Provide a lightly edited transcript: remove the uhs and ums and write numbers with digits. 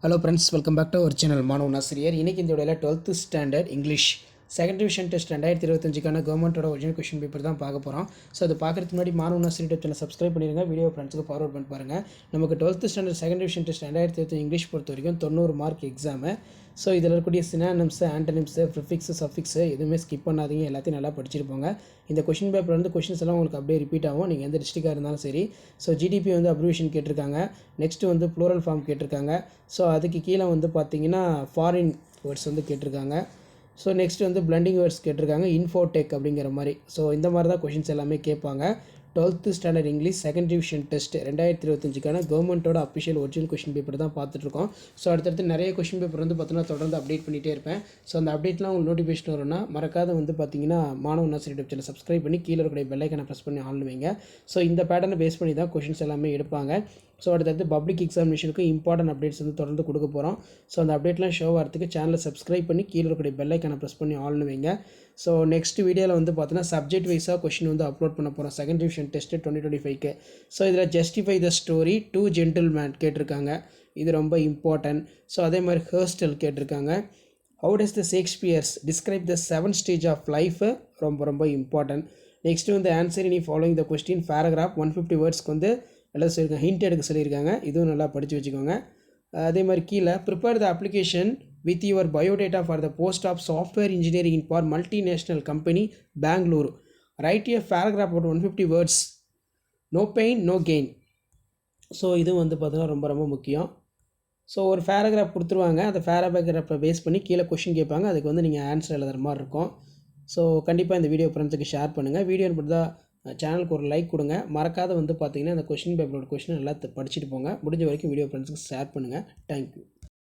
Hello friends, welcome back to our channel Maanavan Aasiriyar. இன்றைக்கி இந்த வீடியோவில் 12th standard English second division test 2025க்கான கவர்மெண்ட்டோட ஒரிஜினல் கொஷின் பேப்பர் தான் பார்க்க போகிறோம். ஸோ அது பார்க்குறதுக்கு முன்னாடி மாணவன் ஆசிரியர் சேனல் சப்ஸ்கிரைப் பண்ணிடுங்க, வீடியோ ஃப்ரெண்ட்ஸுக்கு ஃபார்வர்ட் பண்ணி பாருங்கள். நமக்கு 12th standard second division test 2025 English பொறுத்த வரைக்கும் 90 மார்க் எக்ஸாமு. ஸோ இதில் இருக்கக்கூடிய சினானிம்ஸு, ஆண்டனிம்ஸு, ப்ரிஃபிக்ஸு, சஃபிக்ஸு எதுவுமே ஸ்கிப் பண்ணாதீங்க, எல்லாத்தையும் நல்லா படிச்சிருப்போங்க. இந்த கொஷின் பேப்பர் வந்து கொஷின்ஸ் எல்லாம் உங்களுக்கு அப்படியே ரிப்பீட் ஆகும், நீங்கள் எந்த டிஸ்ட்ரிக்டாக இருந்தாலும் சரி. ஸோ ஜிடிபி வந்து அப்ரிவேஷன் கேட்டிருக்காங்க, நெக்ஸ்ட்டு வந்து ப்ளூரல் ஃபார்ம் கேட்டிருக்காங்க. ஸோ அதுக்கு கீழே வந்து பார்த்தீங்கன்னா ஃபாரின் வேர்ட்ஸ் வந்து கேட்டிருக்காங்க. ஸோ நெக்ஸ்ட் வந்து பிளண்டிங் வேர்ட்ஸ் கேட்டிருக்காங்க, இன்ஃபோடெக் அப்படிங்கிற மாதிரி. ஸோ இந்த மாதிரி தான் கொஷின்ஸ் எல்லாமே கேட்பாங்க. 12th standard English second division test 2025க்கான கவர்மெண்ட்டோட அஃபிஷியல் ஒரிஜினல் கொஷின் பேப்பர் தான் பார்த்துட்ருக்கோம். ஸோ அடுத்தடுத்து நிறைய கொஷின் பேப்பர் வந்து பார்த்தீங்கன்னா தொடர்ந்து அப்டேட் பண்ணிகிட்டே இருப்பேன். ஸோ அந்த அப்டேட்லாம் உங்களுக்கு நோட்டிஃபிகேஷன் வரும்னா மறக்காத வந்து பார்த்தீங்கன்னா மாணவன் ஆசிரியர் யூடியூப் சேனல் சப்ஸ்கிரைப் பண்ணி கீழே இருக்கிற பெல் ஐக்கானை ப்ரெஸ் பண்ணி ஆன் வைங்க. ஸோ இந்த பேட்டர்னை பேஸ் பண்ணி தான் கொஷின்ஸ் எல்லாமே எடுப்பாங்க. ஸோ அடுத்தடுத்து பப்ளிக் எக்ஸாமினேஷனுக்கு இம்பார்ட்டன்ட் அப்டேட்ஸ் வந்து தொடர்ந்து கொடுக்க போகிறோம். ஸோ அந்த அப்டேட்லாம் ஷோ ஆகிறதுக்கு சேனலை சப்ஸ்கிரைப் பண்ணி கீழே இருக்கிற பெல் ஐக்கானை ப்ரெஸ் பண்ணி ஆன் வைங்க. ஸோ நெக்ஸ்ட் வீடியோவில் வந்து பார்த்தீங்கன்னா சப்ஜெக்ட் வைஸாக கொஷின் வந்து அப்லோட் பண்ண போகிறோம் செகண்ட் டிவிஷன் டெஸ்ட்டு 2025க்கு. ஸோ இதில் ஜஸ்டிஃபை த ஸ்டோரி, 2 ஜென்டில்மேன் கேட்டிருக்காங்க, இது ரொம்ப இம்பார்ட்டன்ட். ஸோ அதே மாதிரி ஹேர்ஸ்டைல் கேட்டிருக்காங்க. How does the Shakespeare's describe the 7 stage of life, ரொம்ப ரொம்ப இம்பார்ட்டன்ட். நெக்ஸ்ட்டு வந்து ஆன்சர் இனி ஃபாலோயிங் த கொஸ்டின் பேராகிராஃப் 150 வேர்ட்ஸ்க்கு வந்து எல்லாம் சொல்லியிருக்காங்க, ஹிண்ட் எடுக்க சொல்லியிருக்காங்க, இதுவும் நல்லா படித்து வச்சுக்கோங்க. அதே மாதிரி கீழே prepare the application with your biodata for the post of software engineering for multinational company Bangalore. Write a paragraph about 150 words, no pain no gain. So இதுவும் வந்து பார்த்தீங்கன்னா ரொம்ப ரொம்ப முக்கியம். ஸோ ஒரு பேராகிராஃப் கொடுத்துருவாங்க, அந்த பேராகிராஃபை பேஸ் பண்ணி கீழே கொஷின் கேட்பாங்க, அதுக்கு வந்து நீங்கள் ஆன்சர் எழுதுகிற மாதிரி இருக்கும். ஸோ கண்டிப்பாக இந்த வீடியோ ஃப்ரெண்ட்ஸுக்கு ஷேர் பண்ணுங்கள். வீடியோ தான் சேனலுக்கு ஒரு லைக் கொடுங்க. மறக்காத வந்து பார்த்தீங்கன்னா இந்த கொஷின் பேப்பரோட கொஷின் நல்லா படிச்சுட்டு போங்க. முடிஞ்ச வரைக்கும் வீடியோ ஃப்ரெண்ட்ஸுக்கு ஷேர் பண்ணுங்கள். தேங்க்யூ.